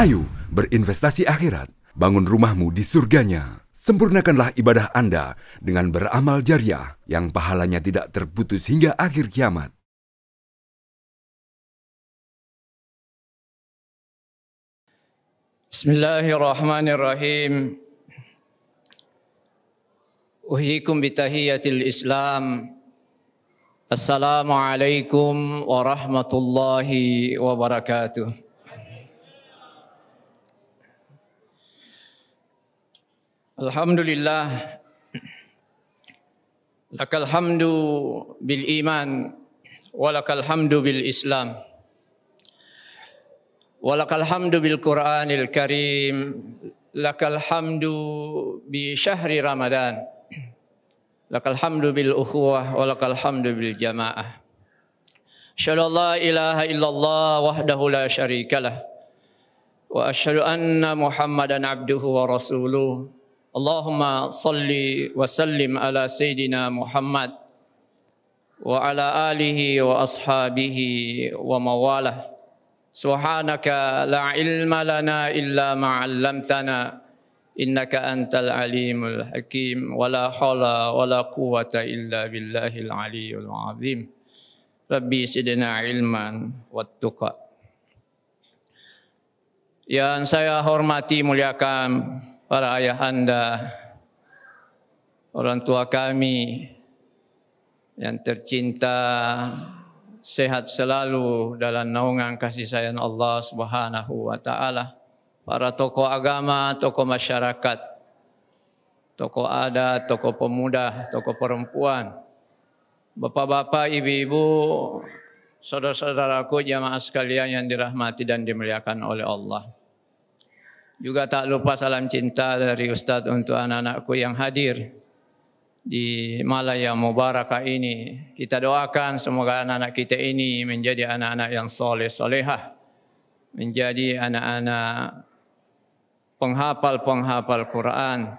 Ayo berinvestasi akhirat, bangun rumahmu di surganya. Sempurnakanlah ibadah Anda dengan beramal jariah yang pahalanya tidak terputus hingga akhir kiamat. Bismillahirrahmanirrahim. Uhikum bitahiyatil Islam. Assalamualaikum warahmatullahi wabarakatuh. Alhamdulillah. Lakal hamdu bil iman, walakal hamdu bil Islam. Walakal hamdu bil Qur'anil Karim, lakal hamdu bi syahri Ramadan, lakal hamdu bil ukhuwah, walakal hamdu bil jamaah. Asyhadu an la ilaha illallah wahdahu la syarikalah, wa asyhadu anna Muhammadan abduhu wa rasuluh. Allahumma salli wa sallim ala Sayyidina Muhammad wa ala alihi wa ashabihi wa mawalah. Subhanaka la ilma lana illa ma 'allamtana innaka antal alimul hakim wa la haula wa la quwwata illa billahil aliyyil azim. Rabbi zidna ilman wattaqa. Yang saya hormati muliakan para ayah anda, orang tua kami yang tercinta, sehat selalu dalam naungan kasih sayang Allah Subhanahu wa taala. Para tokoh agama, tokoh masyarakat, tokoh adat, tokoh pemuda, tokoh perempuan, bapak-bapak, ibu-ibu, saudara-saudaraku jamaah sekalian yang dirahmati dan dimuliakan oleh Allah. Juga tak lupa salam cinta dari Ustadz untuk anak-anakku yang hadir di malam yang mubarakah ini. Kita doakan semoga anak-anak kita ini menjadi anak-anak yang soleh-solehah, menjadi anak-anak penghafal Quran,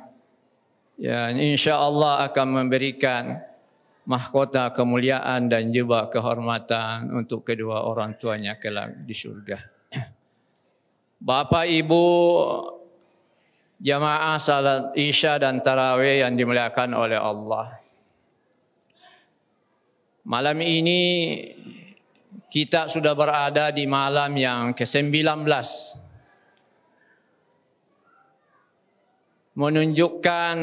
yang insya Allah akan memberikan mahkota kemuliaan dan juga kehormatan untuk kedua orang tuanya kelak di surga. Bapak, Ibu, jamaah salat Isya dan Tarawih yang dimuliakan oleh Allah. Malam ini kita sudah berada di malam yang ke-19. Menunjukkan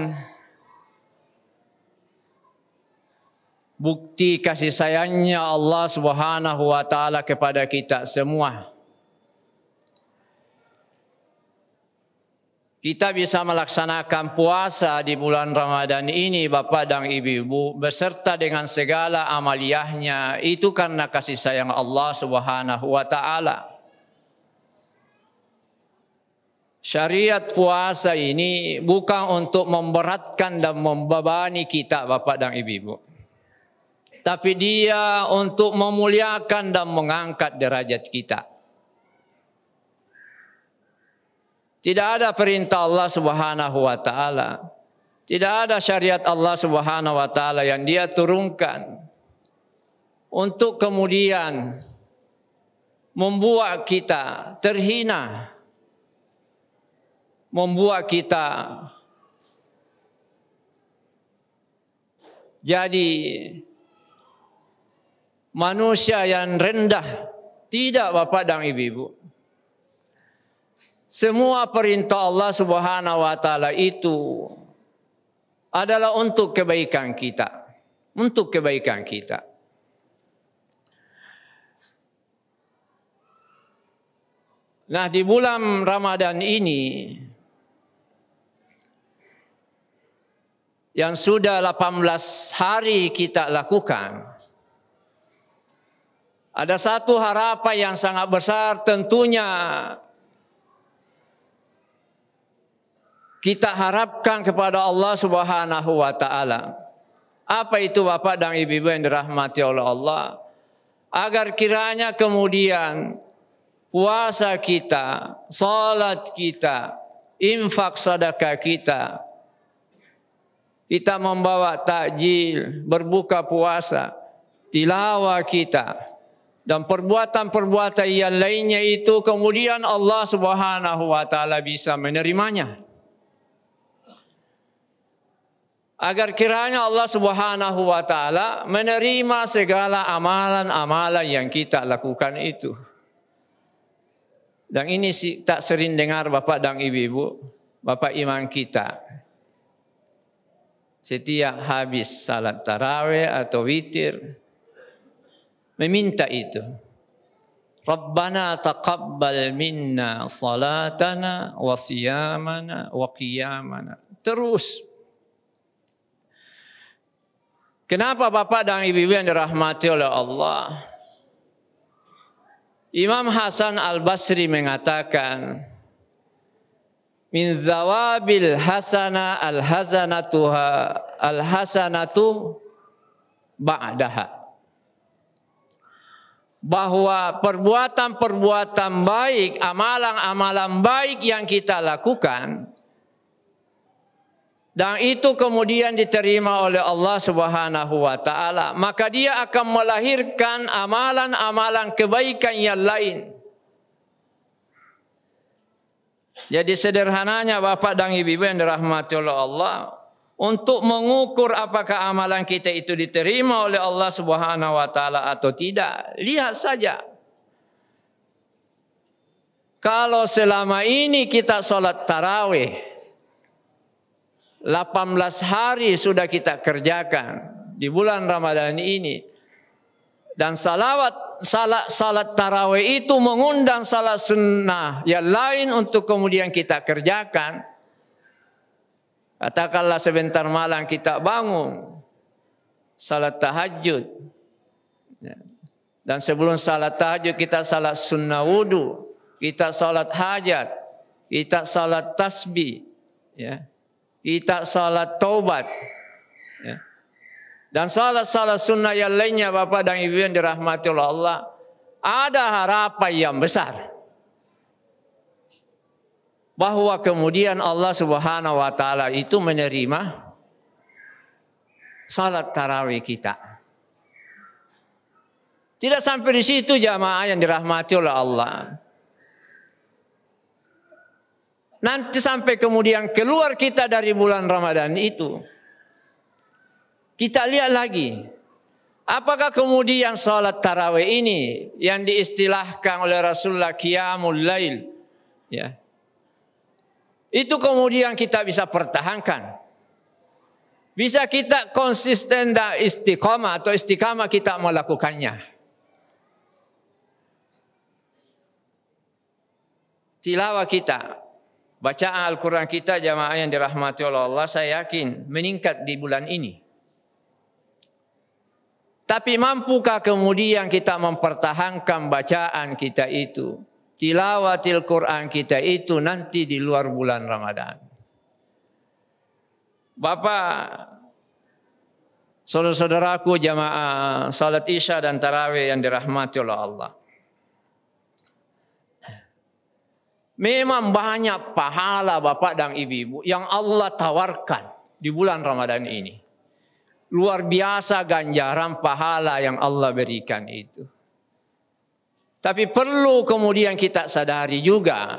bukti kasih sayangnya Allah Subhanahu wa taala kepada kita semua. Kita bisa melaksanakan puasa di bulan Ramadan ini, Bapak dan Ibu-ibu, beserta dengan segala amaliyahnya, itu karena kasih sayang Allah Subhanahu wa taala. Syariat puasa ini bukan untuk memberatkan dan membebani kita, Bapak dan Ibu-ibu, tapi dia untuk memuliakan dan mengangkat derajat kita. Tidak ada perintah Allah Subhanahu wa taala, tidak ada syariat Allah Subhanahu wa taala yang dia turunkan untuk kemudian membuat kita terhina, membuat kita jadi manusia yang rendah. Tidak, Bapak dan Ibu-ibu. Semua perintah Allah Subhanahu wa taala itu adalah untuk kebaikan kita, untuk kebaikan kita. Nah, di bulan Ramadan ini yang sudah 18 hari kita lakukan, ada satu harapan yang sangat besar tentunya. Kita harapkan kepada Allah Subhanahu wa taala. Apa itu, Bapak dan Ibu yang dirahmati oleh Allah? Agar kiranya kemudian puasa kita, salat kita, infak sedekah kita, kita membawa takjil, berbuka puasa, tilawah kita, dan perbuatan-perbuatan yang lainnya itu kemudian Allah Subhanahu wa taala bisa menerimanya. Agar kiranya Allah Subhanahu wa taala menerima segala amalan-amalan yang kita lakukan itu. Dan ini tak sering dengar Bapak dan Ibu-ibu, Bapak imam kita. Setiap habis salat tarawih atau witir meminta itu. Rabbana taqabbal minna salatana wa siyamana wa qiyamana. Terus. Kenapa Bapak dan Ibu yang dirahmati oleh Allah? Imam Hasan Al-Basri mengatakan, min zawabil hasana al-hasanatu ba'daha. Bahwa perbuatan-perbuatan baik, amalan-amalan baik yang kita lakukan, dan itu kemudian diterima oleh Allah Subhanahu wa taala, maka dia akan melahirkan amalan-amalan kebaikan yang lain. Jadi sederhananya Bapak dan Ibu yang dirahmati oleh Allah, untuk mengukur apakah amalan kita itu diterima oleh Allah Subhanahu wa taala atau tidak, lihat saja. Kalau selama ini kita sholat tarawih 18 hari sudah kita kerjakan di bulan Ramadan ini, dan salat tarawih itu mengundang salat sunnah yang lain untuk kemudian kita kerjakan. Katakanlah sebentar malam kita bangun salat tahajud, dan sebelum salat tahajud kita salat sunnah wudu, kita salat hajat, kita salat tasbih, ya. Kita salat taubat, ya. Dan salat-salat sunnah yang lainnya Bapak dan Ibu yang dirahmati oleh Allah, ada harapan yang besar bahwa kemudian Allah Subhanahu wa taala itu menerima salat tarawih kita. Tidak sampai di situ jamaah yang dirahmati oleh Allah. Nanti sampai kemudian keluar kita dari bulan Ramadan itu, kita lihat lagi, apakah kemudian salat tarawih ini yang diistilahkan oleh Rasulullah qiyamul lail, ya, itu kemudian kita bisa pertahankan, bisa kita konsisten dan istiqamah atau istiqamah kita melakukannya. Tilawah kita, bacaan Al-Quran kita jamaah yang dirahmati oleh Allah, saya yakin meningkat di bulan ini. Tapi mampukah kemudian kita mempertahankan bacaan kita itu, tilawatil Quran kita itu nanti di luar bulan Ramadan? Bapak, saudara-saudaraku jamaah salat Isya dan Tarawih yang dirahmati oleh Allah, memang banyak pahala Bapak dan Ibu yang Allah tawarkan di bulan Ramadan ini. Luar biasa ganjaran pahala yang Allah berikan itu. Tapi perlu kemudian kita sadari juga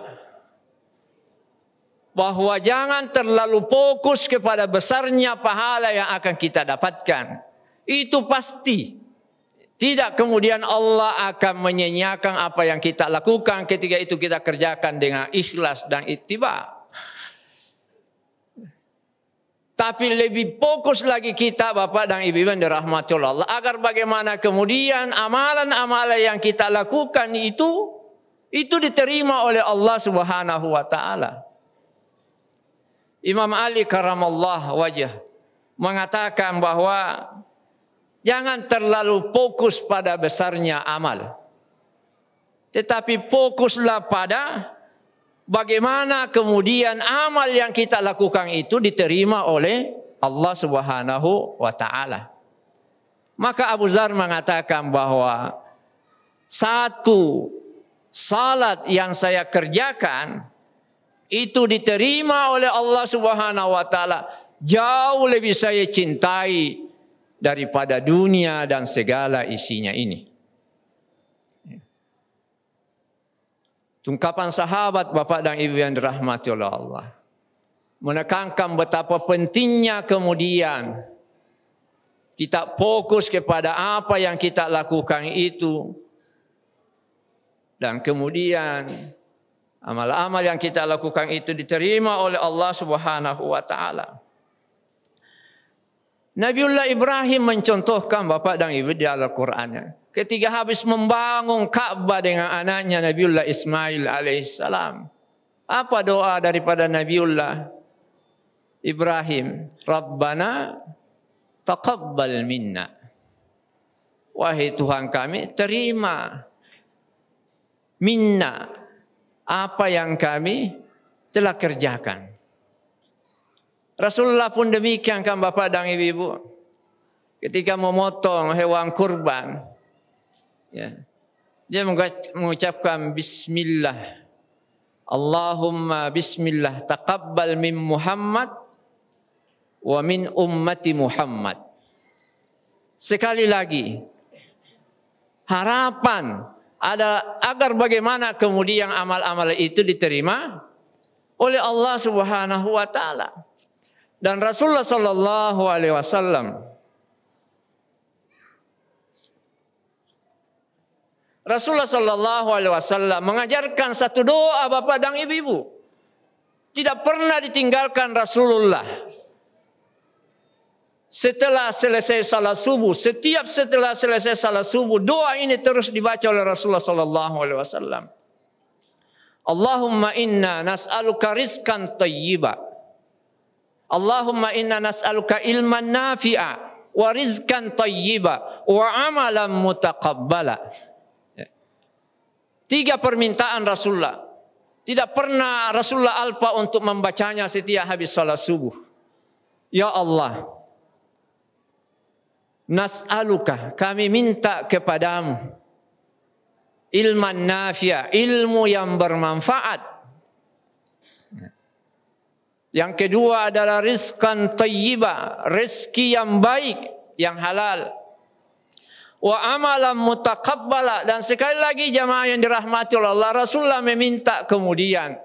bahwa jangan terlalu fokus kepada besarnya pahala yang akan kita dapatkan. Itu pasti tidak kemudian Allah akan menyanyiakan apa yang kita lakukan ketika itu kita kerjakan dengan ikhlas dan ittiba. Tapi lebih fokus lagi kita Bapak dan Ibu yang dirahmati Allah, agar bagaimana kemudian amalan-amalan yang kita lakukan itu diterima oleh Allah Subhanahu wa taala. Imam Ali karamallahu wajah mengatakan bahwa jangan terlalu fokus pada besarnya amal, tetapi fokuslah pada bagaimana kemudian amal yang kita lakukan itu diterima oleh Allah Subhanahu wa taala. Maka Abu Dzar mengatakan bahwa satu salat yang saya kerjakan itu diterima oleh Allah Subhanahu wa taala jauh lebih saya cintai daripada dunia dan segala isinya ini. Ungkapan sahabat Bapak dan Ibu yang dirahmati oleh Allah menekankan betapa pentingnya kemudian kita fokus kepada apa yang kita lakukan itu, dan kemudian amal-amal yang kita lakukan itu diterima oleh Allah Subhanahu wa taala. Nabiullah Ibrahim mencontohkan Bapak dan Ibu di Al-Qur'annya. Ketika habis membangun Ka'bah dengan anaknya Nabiullah Ismail alaihissalam, apa doa daripada Nabiullah Ibrahim? Rabbana taqabbal minna. Wahai Tuhan kami, terima minna apa yang kami telah kerjakan. Rasulullah pun demikian kan Bapak dan Ibu. Ketika memotong hewan kurban, ya, dia mengucapkan bismillah. Allahumma bismillah taqabbal min Muhammad wa min ummati Muhammad. Sekali lagi, harapan ada agar bagaimana kemudian amal-amal itu diterima oleh Allah Subhanahu wa taala. Dan Rasulullah sallallahu alaihi wasallam mengajarkan satu doa Bapak dan Ibu. Tidak pernah ditinggalkan Rasulullah. Setelah selesai salat subuh, setelah selesai salat subuh, doa ini terus dibaca oleh Rasulullah sallallahu alaihi wasallam. Allahumma inna nas'aluka rizqan thayyiba. Allahumma inna nas'aluka ilman nafi'a wa rizqan thayyiba wa amalan mutaqabbala. 3 permintaan Rasulullah. Tidak pernah Rasulullah alpa untuk membacanya setiap habis salat subuh. Ya Allah, nas'aluka, kami minta kepadamu ilman nafi'a, ilmu yang bermanfaat. Yang kedua adalah rizqan thayyiba, rezeki yang baik, yang halal. Wa amalan mutaqabbala, dan sekali lagi jamaah yang dirahmati oleh Allah, Rasulullah meminta kemudian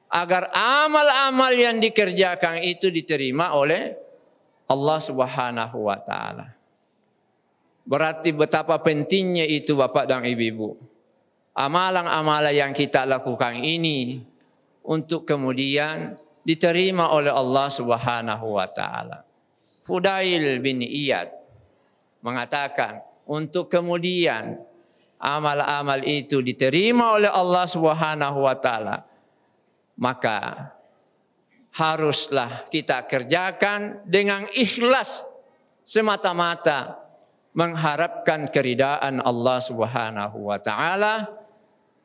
agar amal-amal yang dikerjakan itu diterima oleh Allah Subhanahu wa taala. Berarti betapa pentingnya itu Bapak dan Ibu. Amalan-amalan yang kita lakukan ini untuk kemudian diterima oleh Allah Subhanahu wa taala. Fudail bin Iyad mengatakan, untuk kemudian amal-amal itu diterima oleh Allah Subhanahu wa taala, maka haruslah kita kerjakan dengan ikhlas semata-mata mengharapkan keridaan Allah Subhanahu wa taala,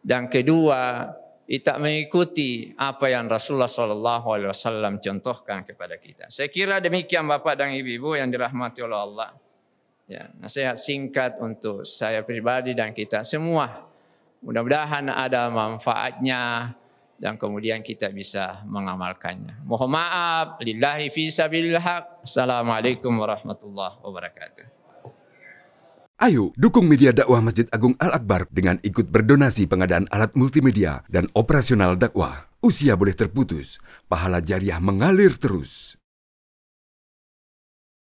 dan kedua kita mengikuti apa yang Rasulullah SAW contohkan kepada kita. Saya kira demikian Bapak dan Ibu yang dirahmati oleh Allah. Ya, nasihat singkat untuk saya pribadi dan kita semua. Mudah-mudahan ada manfaatnya dan kemudian kita bisa mengamalkannya. Mohon maaf, lillahi fi sabilil haq. Assalamualaikum warahmatullahi wabarakatuh. Ayo dukung media dakwah Masjid Agung Al-Akbar dengan ikut berdonasi pengadaan alat multimedia dan operasional dakwah. Usia boleh terputus, pahala jariah mengalir terus.